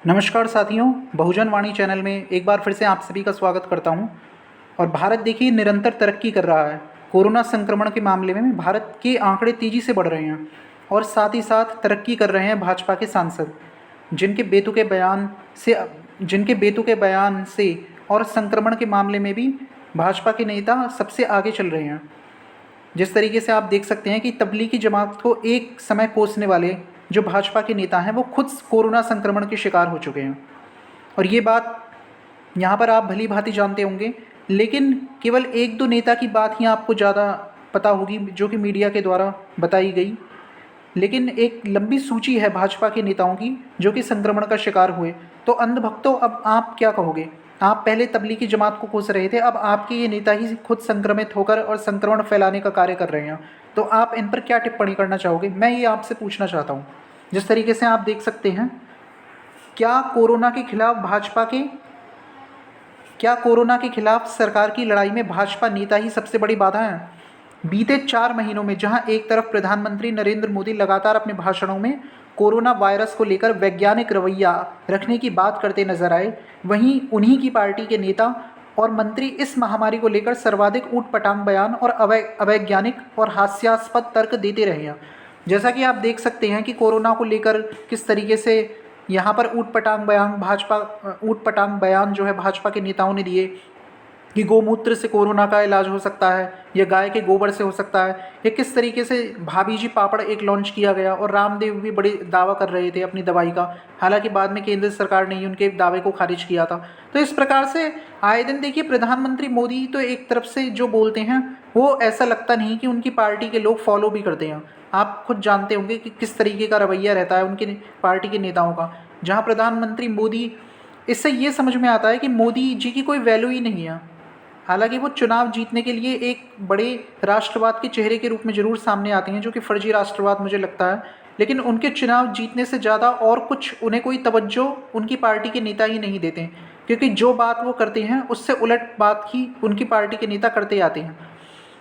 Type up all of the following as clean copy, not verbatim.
नमस्कार साथियों, बहुजन वाणी चैनल में एक बार फिर से आप सभी का स्वागत करता हूं। और भारत देखिए निरंतर तरक्की कर रहा है। कोरोना संक्रमण के मामले में भारत के आंकड़े तेज़ी से बढ़ रहे हैं और साथ ही साथ तरक्की कर रहे हैं भाजपा के सांसद, जिनके बेतुके बयान से और संक्रमण के मामले में भी भाजपा के नेता सबसे आगे चल रहे हैं। जिस तरीके से आप देख सकते हैं कि तबलीगी जमात को एक समय कोसने वाले जो भाजपा के नेता हैं वो खुद कोरोना संक्रमण के शिकार हो चुके हैं। और ये बात यहाँ पर आप भली भांति जानते होंगे, लेकिन केवल एक दो नेता की बात ही आपको ज़्यादा पता होगी जो कि मीडिया के द्वारा बताई गई। लेकिन एक लंबी सूची है भाजपा के नेताओं की जो कि संक्रमण का शिकार हुए। तो अंधभक्तों, अब आप क्या कहोगे? आप पहले तबलीगी जमात को कोस रहे थे, अब आपके ये नेता ही खुद संक्रमित होकर और संक्रमण फैलाने का कार्य कर रहे हैं। तो आप इन पर क्या टिप्पणी करना चाहोगे? मैं ये आपसे पूछना चाहता हूँ। जिस तरीके से आप देख सकते हैं, क्या कोरोना के खिलाफ सरकार की लड़ाई में भाजपा नेता ही सबसे बड़ी बाधा है? बीते 4 महीनों में जहां एक तरफ प्रधानमंत्री नरेंद्र मोदी लगातार अपने भाषणों में कोरोना वायरस को लेकर वैज्ञानिक रवैया रखने की बात करते नजर आए, वहीं उन्हीं की पार्टी के नेता और मंत्री इस महामारी को लेकर सर्वाधिक ऊटपटांग बयान और अवैज्ञानिक और हास्यास्पद तर्क देते रहे हैं। जैसा कि आप देख सकते हैं कि कोरोना को लेकर किस तरीके से यहाँ पर ऊटपटांग बयान जो है भाजपा के नेताओं ने दिए कि गोमूत्र से कोरोना का इलाज हो सकता है या गाय के गोबर से हो सकता है, या किस तरीके से भाभी जी पापड़ एक लॉन्च किया गया और रामदेव भी बड़े दावा कर रहे थे अपनी दवाई का। हालांकि बाद में केंद्र सरकार ने ही उनके दावे को खारिज किया था। तो इस प्रकार से आए दिन देखिए प्रधानमंत्री मोदी तो एक तरफ से जो बोलते हैं वो ऐसा लगता नहीं कि उनकी पार्टी के लोग फॉलो भी करते हैं। आप खुद जानते होंगे कि किस तरीके का रवैया रहता है उनकी पार्टी के नेताओं का, जहाँ प्रधानमंत्री मोदी, इससे ये समझ में आता है कि मोदी जी की कोई वैल्यू ही नहीं है। हालांकि वो चुनाव जीतने के लिए एक बड़े राष्ट्रवाद के चेहरे के रूप में ज़रूर सामने आते हैं, जो कि फर्जी राष्ट्रवाद मुझे लगता है। लेकिन उनके चुनाव जीतने से ज़्यादा और कुछ उन्हें कोई तवज्जो उनकी पार्टी के नेता ही नहीं देते, क्योंकि जो बात वो करते हैं उससे उलट बात ही उनकी पार्टी के नेता करते आते हैं।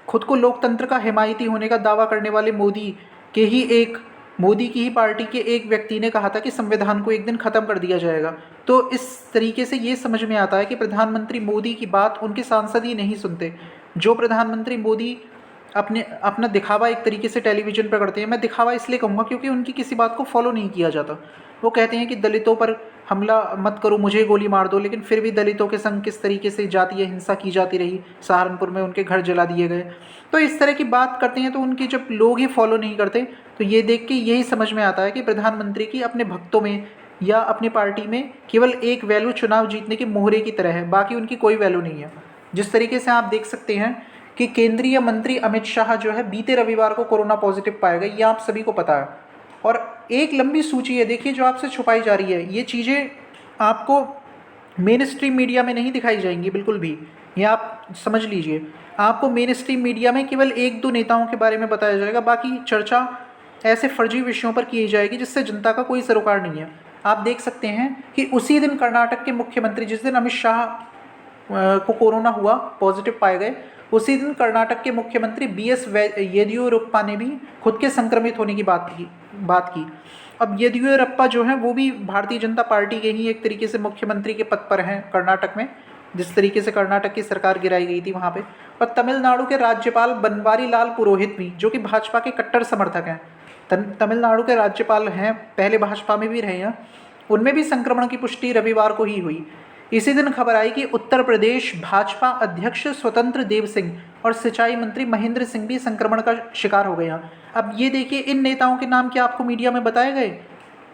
खुद को लोकतंत्र का हिमायती होने का दावा करने वाले मोदी की ही पार्टी के एक व्यक्ति ने कहा था कि संविधान को एक दिन ख़त्म कर दिया जाएगा। तो इस तरीके से ये समझ में आता है कि प्रधानमंत्री मोदी की बात उनके सांसद ही नहीं सुनते। जो प्रधानमंत्री मोदी अपना दिखावा एक तरीके से टेलीविज़न पर करते हैं, मैं दिखावा इसलिए कहूँगा क्योंकि उनकी किसी बात को फॉलो नहीं किया जाता। वो कहते हैं कि दलितों पर हमला मत करो, मुझे गोली मार दो, लेकिन फिर भी दलितों के संग किस तरीके से जातीय हिंसा की जाती रही, सहारनपुर में उनके घर जला दिए गए। तो इस तरह की बात करते हैं, तो उनके जब लोग ही फॉलो नहीं करते तो ये देख के यही समझ में आता है कि प्रधानमंत्री की अपने भक्तों में या अपनी पार्टी में केवल एक वैल्यू चुनाव जीतने के मोहरे की तरह है, बाकी उनकी कोई वैल्यू नहीं है। जिस तरीके से आप देख सकते हैं कि केंद्रीय मंत्री अमित शाह जो है बीते रविवार को कोरोना पॉजिटिव पाए गए, ये आप सभी को पता है। और एक लंबी सूची है देखिए जो आपसे छुपाई जा रही है। ये चीज़ें आपको मेन स्ट्रीम मीडिया में नहीं दिखाई जाएंगी बिल्कुल भी, ये आप समझ लीजिए। आपको मेन स्ट्रीम मीडिया में केवल एक दो नेताओं के बारे में बताया जाएगा, बाकी चर्चा ऐसे फर्जी विषयों पर की जाएगी जिससे जनता का कोई सरोकार नहीं है। आप देख सकते हैं कि उसी दिन कर्नाटक के मुख्यमंत्री, जिस दिन अमित शाह को कोरोना हुआ, पॉजिटिव पाए गए, उसी दिन कर्नाटक के मुख्यमंत्री BS येदियुरप्पा ने भी खुद के संक्रमित होने की बात की। अब येदियुरप्पा जो हैं वो भी भारतीय जनता पार्टी के ही एक तरीके से मुख्यमंत्री के पद पर हैं कर्नाटक में, जिस तरीके से कर्नाटक की सरकार गिराई गई थी वहाँ पे। और तमिलनाडु के राज्यपाल बनवारी लाल पुरोहित भी, जो कि भाजपा के कट्टर समर्थक हैं, तमिलनाडु के राज्यपाल हैं, पहले भाजपा में भी रहे हैं, उनमें भी संक्रमण की पुष्टि रविवार को ही हुई। इसी दिन खबर आई कि उत्तर प्रदेश भाजपा अध्यक्ष स्वतंत्र देव सिंह और सिंचाई मंत्री महेंद्र सिंह भी संक्रमण का शिकार हो गए हैं। अब ये देखिए, इन नेताओं के नाम क्या आपको मीडिया में बताए गए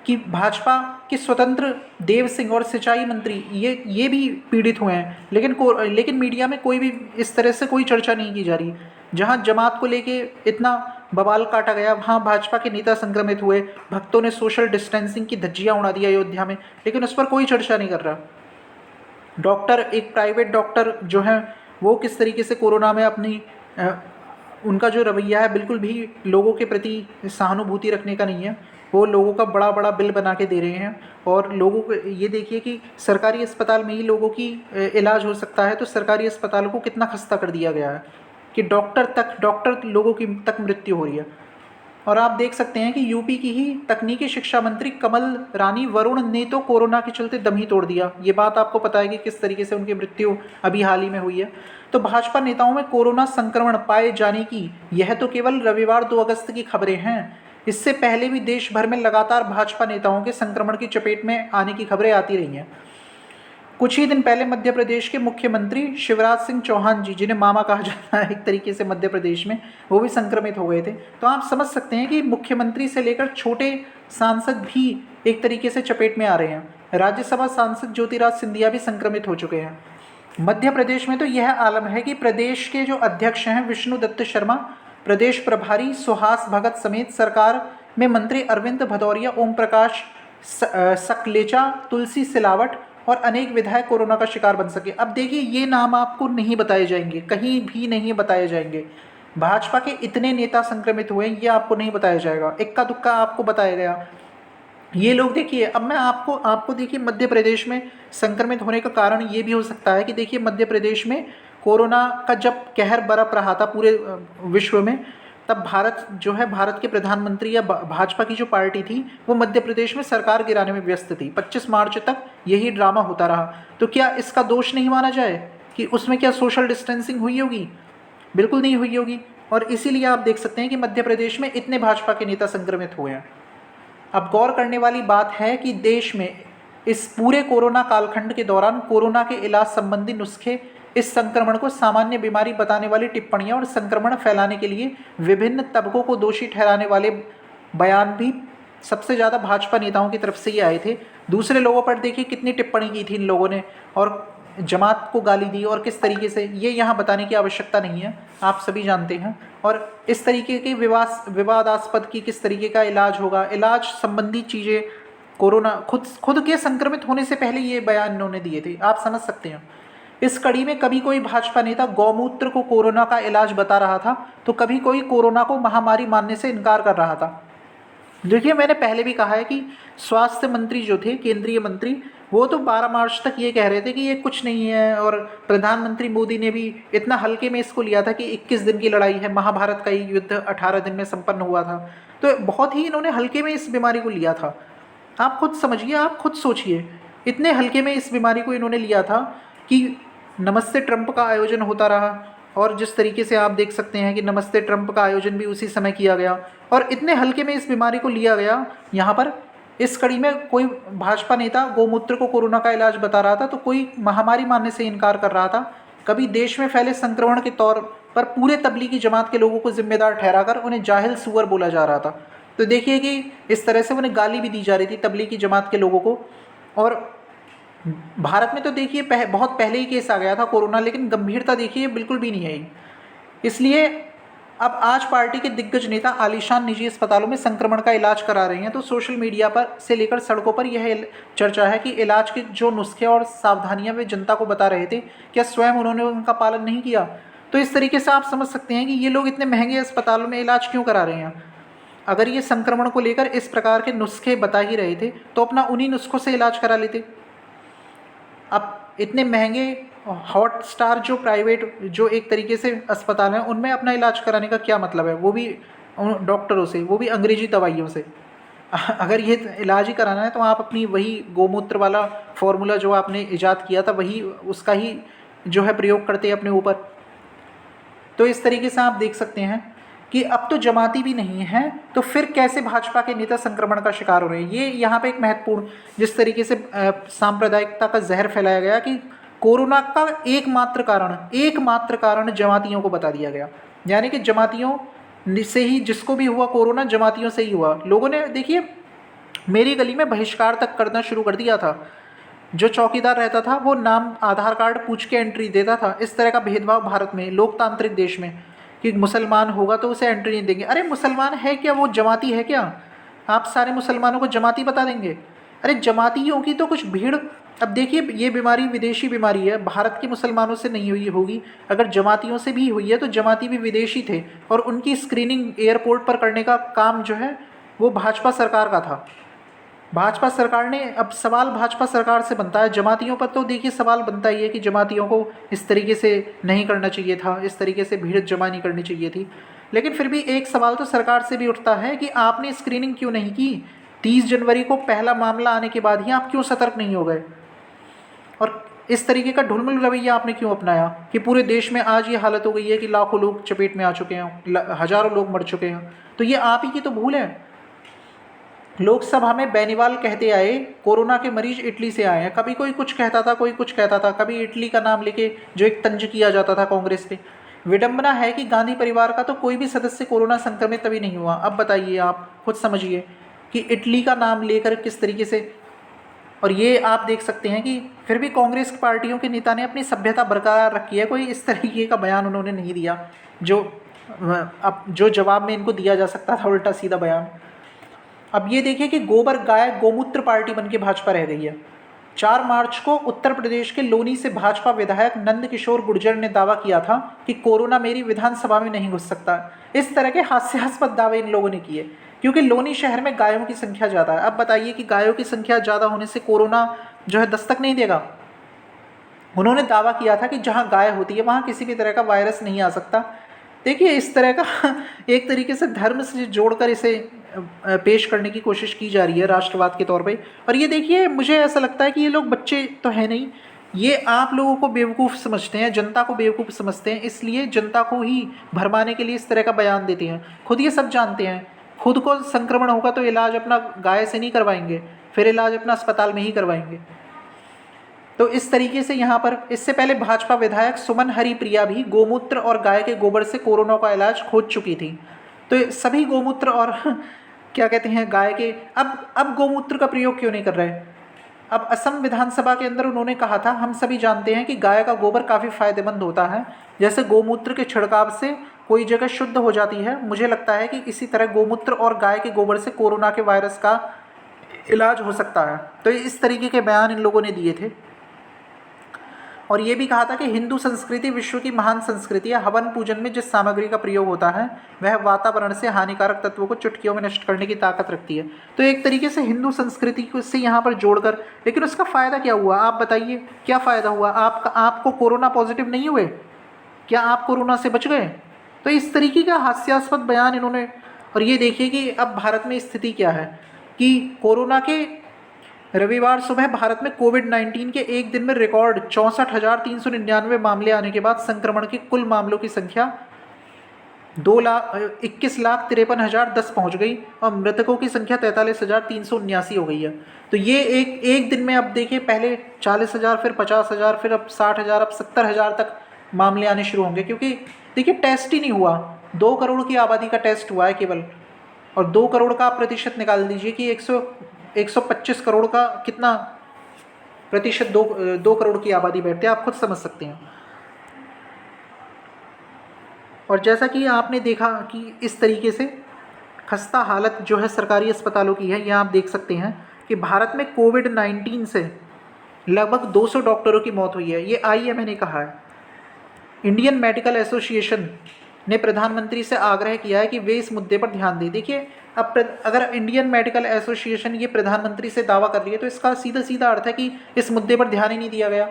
कि भाजपा के स्वतंत्र देव सिंह और सिंचाई मंत्री ये भी पीड़ित हुए हैं, लेकिन मीडिया में कोई भी इस तरह से कोई चर्चा नहीं की जा रही। जहां जमात को लेके इतना बवाल काटा गया, वहां भाजपा के नेता संक्रमित हुए, भक्तों ने सोशल डिस्टेंसिंग की धज्जियां उड़ा दी अयोध्या में, लेकिन उस पर कोई चर्चा नहीं कर रहा। डॉक्टर, एक प्राइवेट डॉक्टर जो हैं वो किस तरीके से कोरोना में उनका जो रवैया है बिल्कुल भी लोगों के प्रति सहानुभूति रखने का नहीं है। वो लोगों का बड़ा बड़ा बिल बना के दे रहे हैं, और लोगों को ये देखिए कि सरकारी अस्पताल में ही लोगों की इलाज हो सकता है, तो सरकारी अस्पतालों को कितना खस्ता कर दिया गया है कि डॉक्टर लोगों की तक मृत्यु हो रही है। और आप देख सकते हैं कि यूपी की ही तकनीकी शिक्षा मंत्री कमल रानी वरुण ने तो कोरोना के चलते दम ही तोड़ दिया। ये बात आपको पता है कि किस तरीके से उनकी मृत्यु अभी हाल ही में हुई है। तो भाजपा नेताओं में कोरोना संक्रमण पाए जाने की यह तो केवल रविवार 2 अगस्त की खबरें हैं। इससे पहले भी देश भर में लगातार भाजपा नेताओं के संक्रमण की चपेट में आने की खबरें आती रही हैं। कुछ ही दिन पहले मध्य प्रदेश के मुख्यमंत्री शिवराज सिंह चौहान जी, जिन्हें मामा कहा जाता है एक तरीके से मध्य प्रदेश में, वो भी संक्रमित हो गए थे। तो आप समझ सकते हैं कि मुख्यमंत्री से लेकर छोटे सांसद भी एक तरीके से चपेट में आ रहे हैं। राज्यसभा सांसद ज्योतिराज सिंधिया भी संक्रमित हो चुके हैं। मध्य प्रदेश में तो यह आलम है कि प्रदेश के जो अध्यक्ष हैं विष्णु दत्त शर्मा, प्रदेश प्रभारी सुहास भगत समेत सरकार में मंत्री अरविंद भदौरिया, ओम प्रकाश सकलेचा, तुलसी सिलावट और अनेक विधायक कोरोना का शिकार बन सके। अब देखिए, ये नाम आपको नहीं बताए जाएंगे, कहीं भी नहीं बताए जाएंगे। भाजपा के इतने नेता संक्रमित हुए, ये आपको नहीं बताया जाएगा, इक्का दुक्का आपको बताया गया। ये लोग देखिए, अब मैं आपको देखिए, मध्य प्रदेश में संक्रमित होने का कारण ये भी हो सकता है कि देखिए मध्य प्रदेश में कोरोना का जब कहर बरप रहा था पूरे विश्व में, तब भारत जो है, भारत के प्रधानमंत्री या भाजपा की जो पार्टी थी वो मध्य प्रदेश में सरकार गिराने में व्यस्त थी। 25 मार्च तक यही ड्रामा होता रहा। तो क्या इसका दोष नहीं माना जाए कि उसमें क्या सोशल डिस्टेंसिंग हुई होगी? बिल्कुल नहीं हुई होगी। और इसीलिए आप देख सकते हैं कि मध्य प्रदेश में इतने भाजपा के नेता संक्रमित हुए हैं। अब गौर करने वाली बात है कि देश में इस पूरे कोरोना कालखंड के दौरान कोरोना के इलाज संबंधी नुस्खे, इस संक्रमण को सामान्य बीमारी बताने वाली टिप्पणियां और संक्रमण फैलाने के लिए विभिन्न तबकों को दोषी ठहराने वाले बयान भी सबसे ज़्यादा भाजपा नेताओं की तरफ से ही आए थे। दूसरे लोगों पर देखिए कितनी टिप्पणी की थी इन लोगों ने, और जमात को गाली दी, और किस तरीके से, ये यहाँ बताने की आवश्यकता नहीं है, आप सभी जानते हैं। और इस तरीके के विवादास्पद की किस तरीके का इलाज होगा, इलाज संबंधी चीज़ें, कोरोना खुद के संक्रमित होने से पहले ये बयान इन्होंने दिए थे, आप समझ सकते हैं। इस कड़ी में कभी कोई भाजपा नेता गौमूत्र को कोरोना का इलाज बता रहा था, तो कभी कोई कोरोना को महामारी मानने से इनकार कर रहा था। देखिए, मैंने पहले भी कहा है कि स्वास्थ्य मंत्री जो थे, केंद्रीय मंत्री, वो तो 12 मार्च तक ये कह रहे थे कि ये कुछ नहीं है, और प्रधानमंत्री मोदी ने भी इतना हल्के में इसको लिया था कि 21 दिन की लड़ाई है, महाभारत का ही युद्ध 18 दिन में संपन्न हुआ था। तो बहुत ही इन्होंने हल्के में इस बीमारी को लिया था। आप खुद समझिए, आप खुद सोचिए, इतने हल्के में इस बीमारी को इन्होंने लिया था कि नमस्ते ट्रंप का आयोजन होता रहा, और जिस तरीके से आप देख सकते हैं कि नमस्ते ट्रंप का आयोजन भी उसी समय किया गया, और इतने हल्के में इस बीमारी को लिया गया। यहाँ पर इस कड़ी में कोई भाजपा नेता गौमूत्र को कोरोना का इलाज बता रहा था, तो कोई महामारी मानने से इनकार कर रहा था। कभी देश में फैले संक्रमण के तौर पर पूरे तबलीगी जमात के लोगों को जिम्मेदार ठहराकर उन्हें जाहिल सुअर बोला जा रहा था। तो देखिए कि इस तरह से उन्हें गाली भी दी जा रही थी तबलीगी जमात के लोगों को। और भारत में तो देखिए बहुत पहले ही केस आ गया था कोरोना, लेकिन गंभीरता देखिए बिल्कुल भी नहीं आई। इसलिए अब आज पार्टी के दिग्गज नेता आलीशान निजी अस्पतालों में संक्रमण का इलाज करा रहे हैं, तो सोशल मीडिया पर से लेकर सड़कों पर यह चर्चा है कि इलाज के जो नुस्खे और सावधानियां वे जनता को बता रहे थे, क्या स्वयं उन्होंने उनका पालन नहीं किया? तो इस तरीके से आप समझ सकते हैं कि ये लोग इतने महंगे अस्पतालों में इलाज क्यों करा रहे हैं। अगर ये संक्रमण को लेकर इस प्रकार के नुस्खे बता ही रहे थे, तो अपना उन्हीं नुस्खों से इलाज करा लेते। अब इतने महंगे हॉट स्टार जो प्राइवेट जो एक तरीके से अस्पताल हैं, उनमें अपना इलाज कराने का क्या मतलब है, वो भी डॉक्टरों से, वो भी अंग्रेजी दवाइयों से। अगर ये इलाज ही कराना है तो आप अपनी वही गोमूत्र वाला फॉर्मूला जो आपने इजाद किया था, वही उसका ही जो है प्रयोग करते अपने ऊपर। तो इस तरीके से आप देख सकते हैं कि अब तो जमाती भी नहीं है, तो फिर कैसे भाजपा के नेता संक्रमण का शिकार हो रहे हैं। ये यहाँ पे एक महत्वपूर्ण, जिस तरीके से सांप्रदायिकता का जहर फैलाया गया कि कोरोना का एकमात्र कारण जमातियों को बता दिया गया, यानी कि जमातियों से ही, जिसको भी हुआ कोरोना जमातियों से ही हुआ। लोगों ने देखिए मेरी गली में बहिष्कार तक करना शुरू कर दिया था। जो चौकीदार रहता था वो नाम आधार कार्ड पूछ के एंट्री देता था। इस तरह का भेदभाव भारत में, लोकतांत्रिक देश में, कि मुसलमान होगा तो उसे एंट्री नहीं देंगे। अरे मुसलमान है क्या, वो जमाती है क्या? आप सारे मुसलमानों को जमाती बता देंगे? अरे जमातियों की तो कुछ भीड़। अब देखिए, ये बीमारी विदेशी बीमारी है, भारत के मुसलमानों से नहीं हुई होगी। अगर जमातियों से भी हुई है तो जमाती भी विदेशी थे, और उनकी स्क्रीनिंग एयरपोर्ट पर करने का काम जो है वो भाजपा सरकार का था। भाजपा सरकार ने, अब सवाल भाजपा सरकार से बनता है। जमातियों पर तो देखिए सवाल बनता ही है कि जमातियों को इस तरीके से नहीं करना चाहिए था, इस तरीके से भीड़ जमा नहीं करनी चाहिए थी। लेकिन फिर भी एक सवाल तो सरकार से भी उठता है कि आपने स्क्रीनिंग क्यों नहीं की? 30 जनवरी को पहला मामला आने के बाद ही आप क्यों सतर्क नहीं हो गए? और इस तरीके का ढुलमुल रवैया आपने क्यों अपनाया कि पूरे देश में आज ये हालत हो गई है कि लाखों लोग चपेट में आ चुके हैं, हजारों लोग मर चुके हैं? तो ये आप ही की तो भूल है। लोकसभा में बेनीवाल कहते आए कोरोना के मरीज इटली से आए हैं, कभी कोई कुछ कहता था, कोई कुछ कहता था, कभी इटली का नाम लेके जो एक तंज किया जाता था कांग्रेस पे। विडंबना है कि गांधी परिवार का तो कोई भी सदस्य कोरोना संक्रमित तभी नहीं हुआ। अब बताइए, आप खुद समझिए कि इटली का नाम लेकर किस तरीके से। और ये आप देख सकते हैं कि फिर भी कांग्रेस पार्टियों के नेता ने अपनी सभ्यता बरकरार रखी है, कोई इस तरीके का बयान उन्होंने नहीं दिया जो अब जो जवाब में इनको दिया जा सकता था, उल्टा सीधा बयान। अब ये देखिए कि गोबर गाय गोमूत्र पार्टी बनके भाजपा रह गई है। 4 मार्च को उत्तर प्रदेश के लोनी से भाजपा विधायक नंद किशोर गुर्जर ने दावा किया था कि कोरोना मेरी विधानसभा में नहीं घुस सकता। इस तरह के हास्यास्पद दावे इन लोगों ने किए क्योंकि लोनी शहर में गायों की संख्या ज़्यादा है। अब बताइए कि गायों की संख्या ज़्यादा होने से कोरोना जो है दस्तक नहीं देगा। उन्होंने दावा किया था कि जहाँ गाय होती है वहाँ किसी भी तरह का वायरस नहीं आ सकता। देखिए, इस तरह का एक तरीके से धर्म से जोड़कर इसे पेश करने की कोशिश की जा रही है राष्ट्रवाद के तौर पे। और ये देखिए, मुझे ऐसा लगता है कि ये लोग बच्चे तो हैं नहीं, ये आप लोगों को बेवकूफ़ समझते हैं, जनता को बेवकूफ़ समझते हैं, इसलिए जनता को ही भरमाने के लिए इस तरह का बयान देते हैं। खुद ये सब जानते हैं, खुद को संक्रमण होगा तो इलाज अपना गाय से नहीं करवाएंगे, फिर इलाज अपना अस्पताल में ही करवाएंगे। तो इस तरीके से यहाँ पर इससे पहले भाजपा विधायक सुमन हरिप्रिया भी गोमूत्र और गाय के गोबर से कोरोना का इलाज खोज चुकी थी। तो सभी गोमूत्र और क्या कहते हैं गाय के अब गोमूत्र का प्रयोग क्यों नहीं कर रहे? अब असम विधानसभा के अंदर उन्होंने कहा था, हम सभी जानते हैं कि गाय का गोबर काफ़ी फायदेमंद होता है, जैसे गोमूत्र के छिड़काव से कोई जगह शुद्ध हो जाती है। मुझे लगता है कि इसी तरह गोमूत्र और गाय के गोबर से कोरोना के वायरस का इलाज हो सकता है। तो इस तरीके के बयान इन लोगों ने दिए थे। और ये भी कहा था कि हिंदू संस्कृति विश्व की महान संस्कृति है, हवन पूजन में जिस सामग्री का प्रयोग होता है वह वातावरण से हानिकारक तत्वों को चुटकियों में नष्ट करने की ताकत रखती है। तो एक तरीके से हिंदू संस्कृति को इससे यहाँ पर जोड़कर, लेकिन उसका फ़ायदा क्या हुआ? आप बताइए, क्या फ़ायदा हुआ? आपको कोरोना पॉजिटिव नहीं हुए? क्या आप कोरोना से बच गए? तो इस तरीके का हास्यास्पद बयान इन्होंने। और ये देखिए कि अब भारत में स्थिति क्या है कि कोरोना के रविवार सुबह भारत में कोविड-19 के एक दिन में रिकॉर्ड 64,399 मामले आने के बाद संक्रमण के कुल मामलों की संख्या 21,53,10 पहुंच गई और मृतकों की संख्या 43,379 हो गई है। तो ये एक दिन में अब देखिए, पहले 40,000, फिर 50,000, फिर अब 60,000, अब 70,000 तक मामले आने शुरू होंगे। क्योंकि देखिए, टेस्ट ही नहीं हुआ, 2 करोड़ की आबादी का टेस्ट हुआ है केवल, और 2 करोड़ का आप प्रतिशत निकाल दीजिए कि 125 करोड़ का कितना प्रतिशत 2 करोड़ की आबादी बैठते हैं, आप खुद समझ सकते हैं। और जैसा कि आपने देखा कि इस तरीके से खस्ता हालत जो है सरकारी अस्पतालों की है, यह आप देख सकते हैं कि भारत में कोविड-19 से लगभग 200 डॉक्टरों की मौत हुई है। ये IMA ने कहा है। इंडियन मेडिकल एसोसिएशन ने प्रधानमंत्री से आग्रह किया है कि वे इस मुद्दे पर ध्यान दें। देखिए, अब अगर इंडियन मेडिकल एसोसिएशन ये प्रधानमंत्री से दावा कर रही है तो इसका सीधा सीधा अर्थ है कि इस मुद्दे पर ध्यान ही नहीं दिया गया।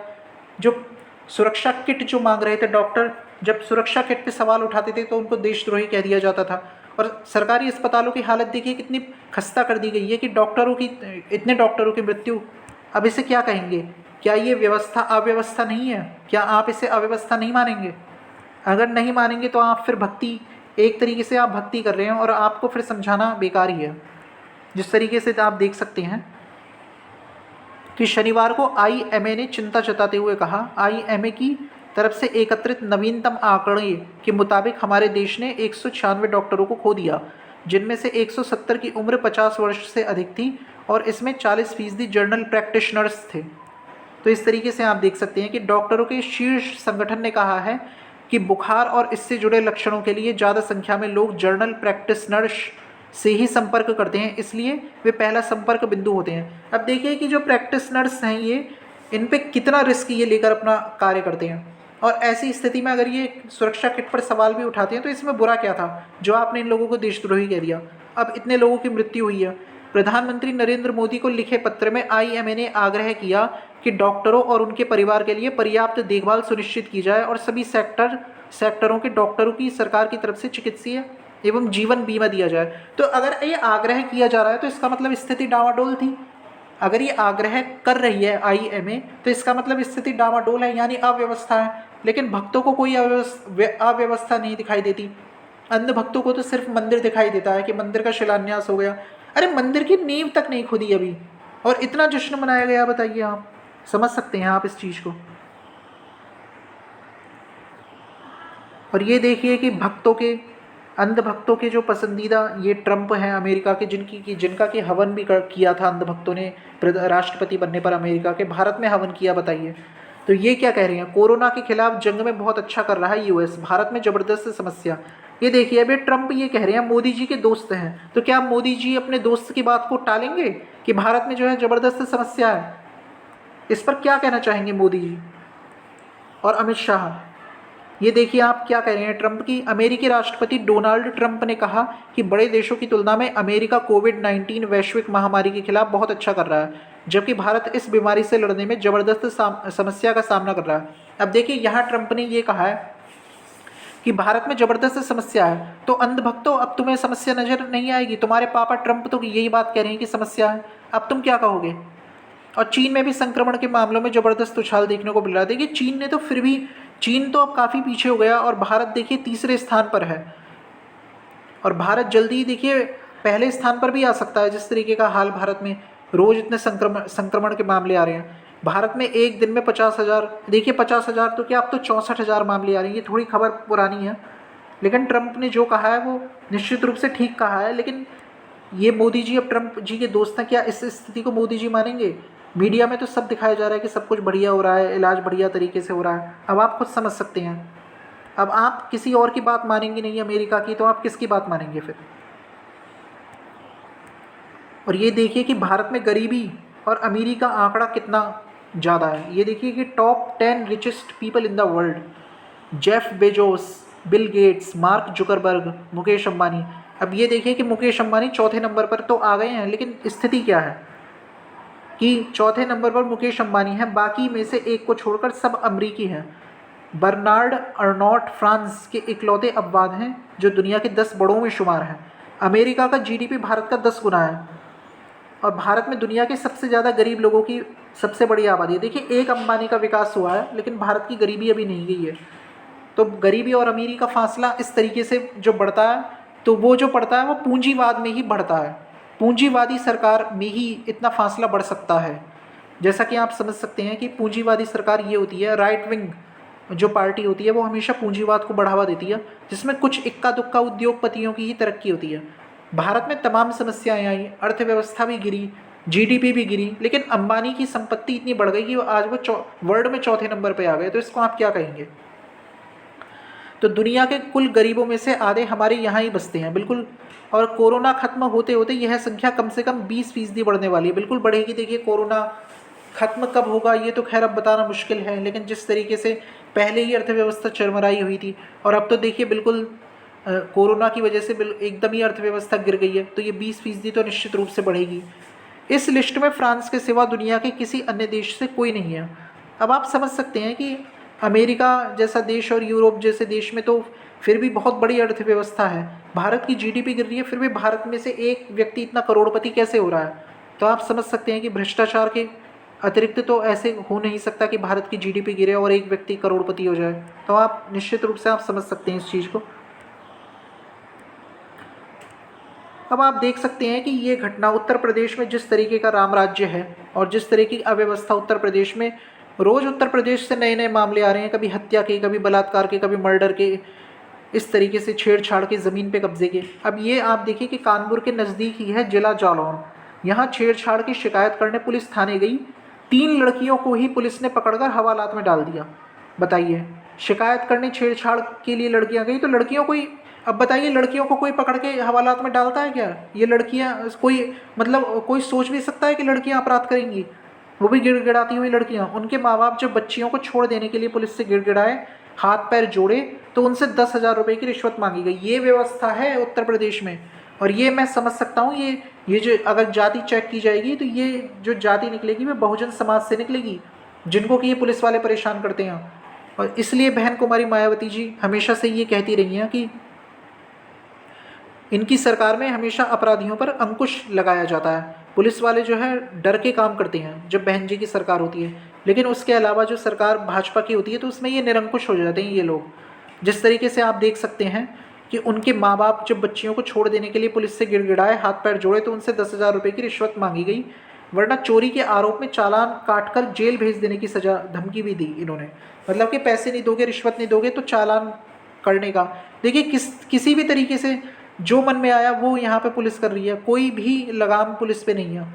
जो सुरक्षा किट जो मांग रहे थे डॉक्टर, जब सुरक्षा किट पे सवाल उठाते थे तो उनको देशद्रोही कह दिया जाता था। और सरकारी अस्पतालों की हालत देखिए कितनी खस्ता कर दी गई है कि इतने डॉक्टरों की मृत्यु। अब इसे क्या कहेंगे? क्या ये व्यवस्था अव्यवस्था नहीं है? क्या आप इसे अव्यवस्था नहीं मानेंगे? अगर नहीं मानेंगे तो आप फिर एक तरीके से आप भक्ति कर रहे हैं और आपको फिर समझाना बेकार ही है। जिस तरीके से आप देख सकते हैं कि शनिवार को IMA ने चिंता जताते हुए कहा, IMA की तरफ से एकत्रित नवीनतम आंकड़े के मुताबिक हमारे देश ने 196 डॉक्टरों को खो दिया, जिनमें से 170 की उम्र 50 वर्ष से अधिक थी और इसमें 40% जनरल प्रैक्टिशनर्स थे। तो इस तरीके से आप देख सकते हैं कि डॉक्टरों के शीर्ष संगठन ने कहा है कि बुखार और इससे जुड़े लक्षणों के लिए ज़्यादा संख्या में लोग जनरल प्रैक्टिशनर्स से ही संपर्क करते हैं, इसलिए वे पहला संपर्क बिंदु होते हैं। अब देखिए कि जो प्रैक्टिशनर्स हैं ये, इन पे कितना रिस्क ये लेकर अपना कार्य करते हैं। और ऐसी स्थिति में अगर ये सुरक्षा किट पर सवाल भी उठाते हैं तो इसमें बुरा क्या था जो आपने इन लोगों को देशद्रोही कह दिया। अब इतने लोगों की मृत्यु हुई है। प्रधानमंत्री नरेंद्र मोदी को लिखे पत्र में आईएमए ने आग्रह किया कि डॉक्टरों और उनके परिवार के लिए पर्याप्त देखभाल सुनिश्चित की जाए और सभी सेक्टरों के डॉक्टरों की सरकार की तरफ से चिकित्सीय एवं जीवन बीमा दिया जाए। तो अगर ये आग्रह किया जा रहा है तो इसका मतलब स्थिति डामाडोल थी। अगर ये आग्रह कर रही है आईएमए तो इसका मतलब स्थिति डामाडोल है, यानी अव्यवस्था है। लेकिन भक्तों को कोई अव्यवस्था नहीं दिखाई देती। अंध भक्तों को तो सिर्फ मंदिर दिखाई देता है कि मंदिर का शिलान्यास हो गया। अरे मंदिर की नींव तक नहीं खुदी अभी और इतना जश्न मनाया गया। बताइए, आप समझ सकते हैं आप इस चीज़ को। और ये देखिए कि अंध भक्तों के जो पसंदीदा ये ट्रंप हैं अमेरिका के, जिनका कि हवन भी किया था अंध भक्तों ने राष्ट्रपति बनने पर अमेरिका के, भारत में हवन किया। बताइए, तो ये क्या कह रहे हैं, कोरोना के खिलाफ जंग में बहुत अच्छा कर रहा है यूएस, भारत में जबरदस्त समस्या। ये देखिए अभी ट्रंप ये कह रहे हैं मोदी जी के दोस्त हैं, तो क्या मोदी जी अपने दोस्त की बात को टालेंगे कि भारत में जो है जबरदस्त समस्या है? इस पर क्या कहना चाहेंगे मोदी जी और अमित शाह? ये देखिए आप क्या कह रहे हैं ट्रंप की। अमेरिकी राष्ट्रपति डोनाल्ड ट्रंप ने कहा कि बड़े देशों की तुलना में अमेरिका कोविड-19 वैश्विक महामारी के खिलाफ बहुत अच्छा कर रहा है, जबकि भारत इस बीमारी से लड़ने में जबरदस्त समस्या का सामना कर रहा है। अब देखिए यहाँ ट्रंप ने ये कहा है कि भारत में जबरदस्त समस्या है, तो अंध भक्तों अब तुम्हें समस्या नजर नहीं आएगी? तुम्हारे पापा ट्रंप तो यही बात कह रहे हैं कि समस्या है, अब तुम क्या कहोगे? और चीन में भी संक्रमण के मामलों में जबरदस्त उछाल देखने को मिल रहा है। देखिए चीन ने तो फिर भी, चीन तो अब काफ़ी पीछे हो गया और भारत देखिए तीसरे स्थान पर है, और भारत जल्दी ही देखिए पहले स्थान पर भी आ सकता है। जिस तरीके का हाल भारत में रोज इतने संक्रमण के मामले आ रहे हैं, भारत में एक दिन में 50,000, देखिए 50,000 तो क्या, अब तो 64,000 मामले आ रहे हैं। ये थोड़ी खबर पुरानी है, लेकिन ट्रंप ने जो कहा है वो निश्चित रूप से ठीक कहा है। लेकिन ये मोदी जी अब ट्रंप जी के दोस्त हैं, क्या इस स्थिति को मोदी जी मानेंगे? मीडिया में तो सब दिखाया जा रहा है कि सब कुछ बढ़िया हो रहा है, इलाज बढ़िया तरीके से हो रहा है। अब आप खुद समझ सकते हैं, अब आप किसी और की बात मानेंगे नहीं अमेरिका की, तो आप किसकी बात मानेंगे फिर? और ये देखिए कि भारत में गरीबी और अमीरी का आंकड़ा कितना ज़्यादा है। ये देखिए कि top 10 richest people in the world, Jeff Bezos, Bill Gates, mark Zuckerberg, Mukesh Ambani. अब ये देखिए कि मुकेश अंबानी चौथे नंबर पर तो आ गए हैं, लेकिन स्थिति क्या है कि चौथे नंबर पर मुकेश अंबानी है, बाकी में से एक को छोड़कर सब अमरीकी हैं। बर्नार्ड अर्नॉट फ्रांस के इकलौते अपवाद हैं जो दुनिया के 10 बड़ों में शुमार हैं। अमेरिका का जीडीपी भारत का 10 गुना है, और भारत में दुनिया के सबसे ज़्यादा गरीब लोगों की सबसे बड़ी आबादी है। देखिए एक अंबानी का विकास हुआ है, लेकिन भारत की गरीबी अभी नहीं गई है। तो गरीबी और अमीरी का फासला इस तरीके से जो बढ़ता है, तो वो जो बढ़ता है वो पूंजीवाद में ही बढ़ता है। पूंजीवादी सरकार में ही इतना फासला बढ़ सकता है। जैसा कि आप समझ सकते हैं कि पूंजीवादी सरकार ये होती है, राइट विंग जो पार्टी होती है वो हमेशा पूंजीवाद को बढ़ावा देती है, जिसमें कुछ इक्का दुक्का उद्योगपतियों की ही तरक्की होती है। भारत में तमाम समस्याएं आई, अर्थव्यवस्था भी गिरी, जीडीपी भी गिरी, लेकिन अंबानी की संपत्ति इतनी बढ़ गई कि आज वो वर्ल्ड में चौथे नंबर पर आ गए। तो इसको आप क्या कहेंगे? तो दुनिया के कुल गरीबों में से आधे हमारे यहाँ ही बसते हैं, बिल्कुल। और कोरोना खत्म होते होते यह संख्या कम से कम 20% बढ़ने वाली है, बिल्कुल बढ़ेगी। देखिए कोरोना खत्म कब होगा ये तो खैर अब बताना मुश्किल है, लेकिन जिस तरीके से पहले ही अर्थव्यवस्था चरमराई हुई थी, और अब तो देखिए बिल्कुल कोरोना की वजह से एकदम ही अर्थव्यवस्था गिर गई है, तो ये 20% तो निश्चित रूप से बढ़ेगी। इस लिस्ट में फ्रांस के सिवा दुनिया के किसी अन्य देश से कोई नहीं है। अब आप समझ सकते हैं कि अमेरिका जैसा देश और यूरोप जैसे देश में तो फिर भी बहुत बड़ी अर्थव्यवस्था है, भारत की जीडीपी गिर रही है, फिर भी भारत में से एक व्यक्ति इतना करोड़पति कैसे हो रहा है? तो आप समझ सकते हैं कि भ्रष्टाचार के अतिरिक्त तो ऐसे हो नहीं सकता कि भारत की जीडीपी गिरे और एक व्यक्ति करोड़पति हो जाए। तो आप निश्चित रूप से आप समझ सकते हैं इस चीज़ को। अब आप देख सकते हैं कि ये घटना उत्तर प्रदेश में जिस तरीके का राम राज्य है और जिस तरह की अव्यवस्था उत्तर प्रदेश में, रोज़ उत्तर प्रदेश से नए नए मामले आ रहे हैं, कभी हत्या के, कभी बलात्कार के, कभी मर्डर के, इस तरीके से छेड़छाड़ के, ज़मीन पे कब्जे के। अब ये आप देखिए कि कानपुर के नज़दीक ही है जिला जालौन, यहाँ छेड़छाड़ की शिकायत करने पुलिस थाने गई, 3 लड़कियों को ही पुलिस ने पकड़कर हवालात में डाल दिया। बताइए, शिकायत करने छेड़छाड़ के लिए लड़कियाँ गई, तो लड़कियों को ही, अब बताइए लड़कियों को कोई पकड़ के हवालात में डालता है क्या? ये लड़कियाँ, कोई मतलब कोई सोच भी सकता है कि लड़कियाँ अपराध करेंगी? वो भी गिड़गिड़ाती हुई लड़कियाँ। उनके माँ बाप जब बच्चियों को छोड़ देने के लिए पुलिस से गिड़गिड़ाए, हाथ पैर जोड़े, तो उनसे 10,000 रुपये की रिश्वत मांगी गई। ये व्यवस्था है उत्तर प्रदेश में, और ये मैं समझ सकता हूँ, ये ये जो अगर जाति चेक की जाएगी तो ये जो जाति निकलेगी वह बहुजन समाज से निकलेगी, जिनको कि ये पुलिस वाले परेशान करते हैं। और इसलिए बहन कुमारी मायावती जी हमेशा से ये कहती रही हैं कि इनकी सरकार में हमेशा अपराधियों पर अंकुश लगाया जाता है। पुलिस वाले जो है डर के काम करते हैं जब बहन जी की सरकार होती है, लेकिन उसके अलावा जो सरकार भाजपा की होती है तो उसमें ये निरंकुश हो जाते हैं ये लोग। जिस तरीके से आप देख सकते हैं कि उनके माँ बाप जब बच्चियों को छोड़ देने के लिए पुलिस से गिड़गिड़ाए, हाथ पैर जोड़े, तो उनसे 10,000 रुपये की रिश्वत मांगी गई, वरना चोरी के आरोप में चालान काटकर जेल भेज देने की सजा धमकी भी दी इन्होंने। मतलब कि पैसे नहीं दोगे, रिश्वत नहीं दोगे तो चालान करने का। देखिए किसी भी तरीके से जो मन में आया वो यहाँ पे पुलिस कर रही है, कोई भी लगाम पुलिस पे नहीं है।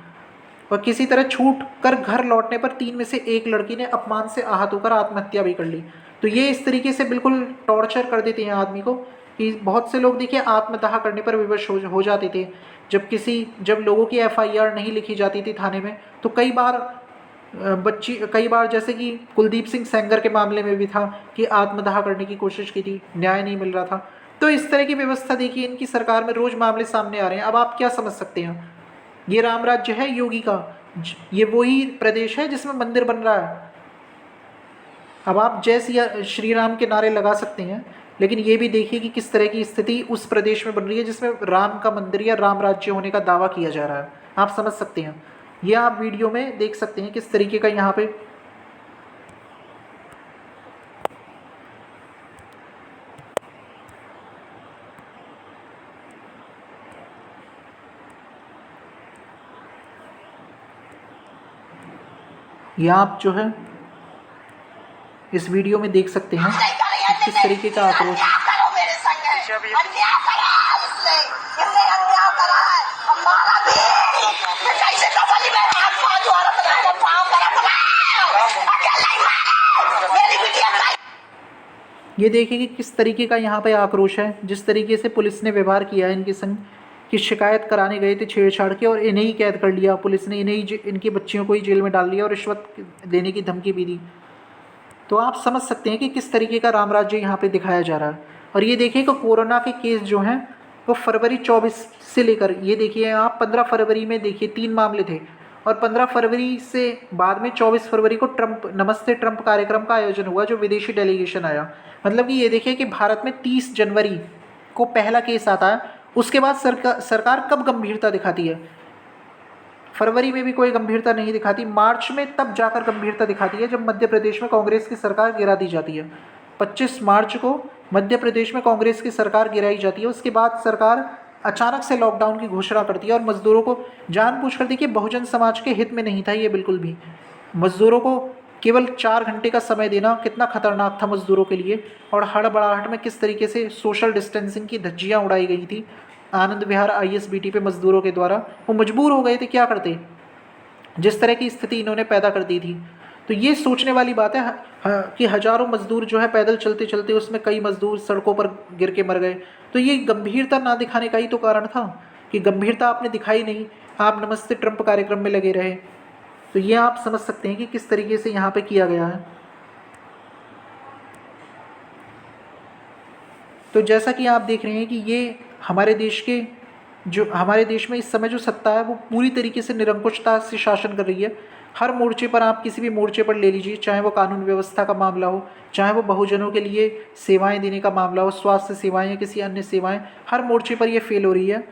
और किसी तरह छूट कर घर लौटने पर 3 में से 1 लड़की ने अपमान से आहत होकर आत्महत्या भी कर ली। तो ये इस तरीके से बिल्कुल टॉर्चर कर देते हैं आदमी को कि बहुत से लोग देखिए आत्मदाह करने पर विवश हो जाते थे। जब लोगों की FIR नहीं लिखी जाती थी थाने में, तो कई बार जैसे कि कुलदीप सिंह सेंगर के मामले में भी था कि आत्मदाह करने की कोशिश की थी, न्याय नहीं मिल रहा था। तो इस तरह की व्यवस्था देखिए इनकी सरकार में रोज मामले सामने आ रहे हैं। अब आप क्या समझ सकते हैं, ये राम राज्य है योगी का, ये वही प्रदेश है जिसमें मंदिर बन रहा है। अब आप जय श्री राम के नारे लगा सकते हैं, लेकिन ये भी देखिए कि किस तरह की स्थिति उस प्रदेश में बन रही है जिसमें राम का मंदिर या राम राज्य होने का दावा किया जा रहा है। आप समझ सकते हैं, ये आप वीडियो में देख सकते हैं किस तरीके का यहाँ पे ये आप जो है इस वीडियो में देख सकते हैं कि किस तरीके का आक्रोश। ये देखिए कि किस तरीके का यहाँ पे आक्रोश है, जिस तरीके से पुलिस ने व्यवहार किया है इनके संग, कि शिकायत कराने गए थे छेड़छाड़ के और इन्हें ही कैद कर लिया पुलिस ने, इनकी बच्चियों को ही जेल में डाल दिया और रिश्वत देने की धमकी भी दी। तो आप समझ सकते हैं कि किस तरीके का राम राज्य यहाँ पे दिखाया जा रहा है। और ये देखिए कि कोरोना के केस जो हैं वो फरवरी 24 से लेकर, ये देखिए आप 15 फरवरी में देखिए 3 मामले थे, और 15 फरवरी से बाद में 24 फरवरी को नमस्ते ट्रंप कार्यक्रम का आयोजन हुआ, जो विदेशी डेलीगेशन आया। मतलब कि ये देखिए कि भारत में 30 जनवरी को पहला केस आता है, उसके बाद सरकार कब गंभीरता दिखाती है? फरवरी में भी कोई गंभीरता नहीं दिखाती, मार्च में तब जाकर गंभीरता दिखाती है जब मध्य प्रदेश में कांग्रेस की सरकार गिरा दी जाती है। 25 मार्च को मध्य प्रदेश में कांग्रेस की सरकार गिराई जाती है। उसके बाद सरकार अचानक से लॉकडाउन की घोषणा करती है और मजदूरों को जानबूझकर, देखिए बहुजन समाज के हित में नहीं था ये बिल्कुल भी। मजदूरों को केवल 4 घंटे का समय देना कितना खतरनाक था मजदूरों के लिए, और हड़बड़ाहट में किस तरीके से सोशल डिस्टेंसिंग की धज्जियाँ उड़ाई गई थी आनंद विहार ISBT पे मजदूरों के द्वारा। वो मजबूर हो गए थे, क्या करते, जिस तरह की स्थिति इन्होंने पैदा कर दी थी। तो ये सोचने वाली बात है कि हजारों मजदूर जो है पैदल चलते चलते, उसमें कई मजदूर सड़कों पर गिर के मर गए। तो ये गंभीरता ना दिखाने का ही तो कारण था कि गंभीरता आपने दिखाई नहीं, आप नमस्ते ट्रंप कार्यक्रम में लगे रहे। तो ये आप समझ सकते हैं कि किस तरीके से यहाँ पे किया गया है। तो जैसा कि आप देख रहे हैं कि ये हमारे देश में इस समय जो सत्ता है वो पूरी तरीके से निरंकुशता से शासन कर रही है। हर मोर्चे पर, आप किसी भी मोर्चे पर ले लीजिए, चाहे वो कानून व्यवस्था का मामला हो, चाहे वो बहुजनों के लिए सेवाएं देने का मामला हो, स्वास्थ्य सेवाएं या किसी अन्य सेवाएं, हर मोर्चे पर ये फेल हो रही है।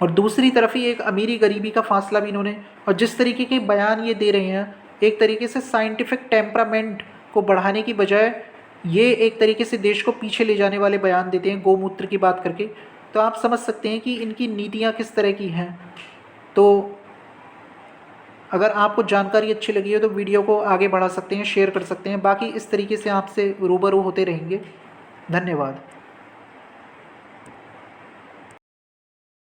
और दूसरी तरफ ही एक अमीरी गरीबी का फासला भी इन्होंने, और जिस तरीके के बयान ये दे रहे हैं, एक तरीके से साइंटिफिक टेम्परामेंट को बढ़ाने की बजाय ये एक तरीके से देश को पीछे ले जाने वाले बयान देते हैं गौमूत्र की बात करके। तो आप समझ सकते हैं कि इनकी नीतियाँ किस तरह की हैं। तो अगर आपको जानकारी अच्छी लगी हो तो वीडियो को आगे बढ़ा सकते हैं, शेयर कर सकते हैं। बाकी इस तरीके से आपसे रूबरू होते रहेंगे। धन्यवाद।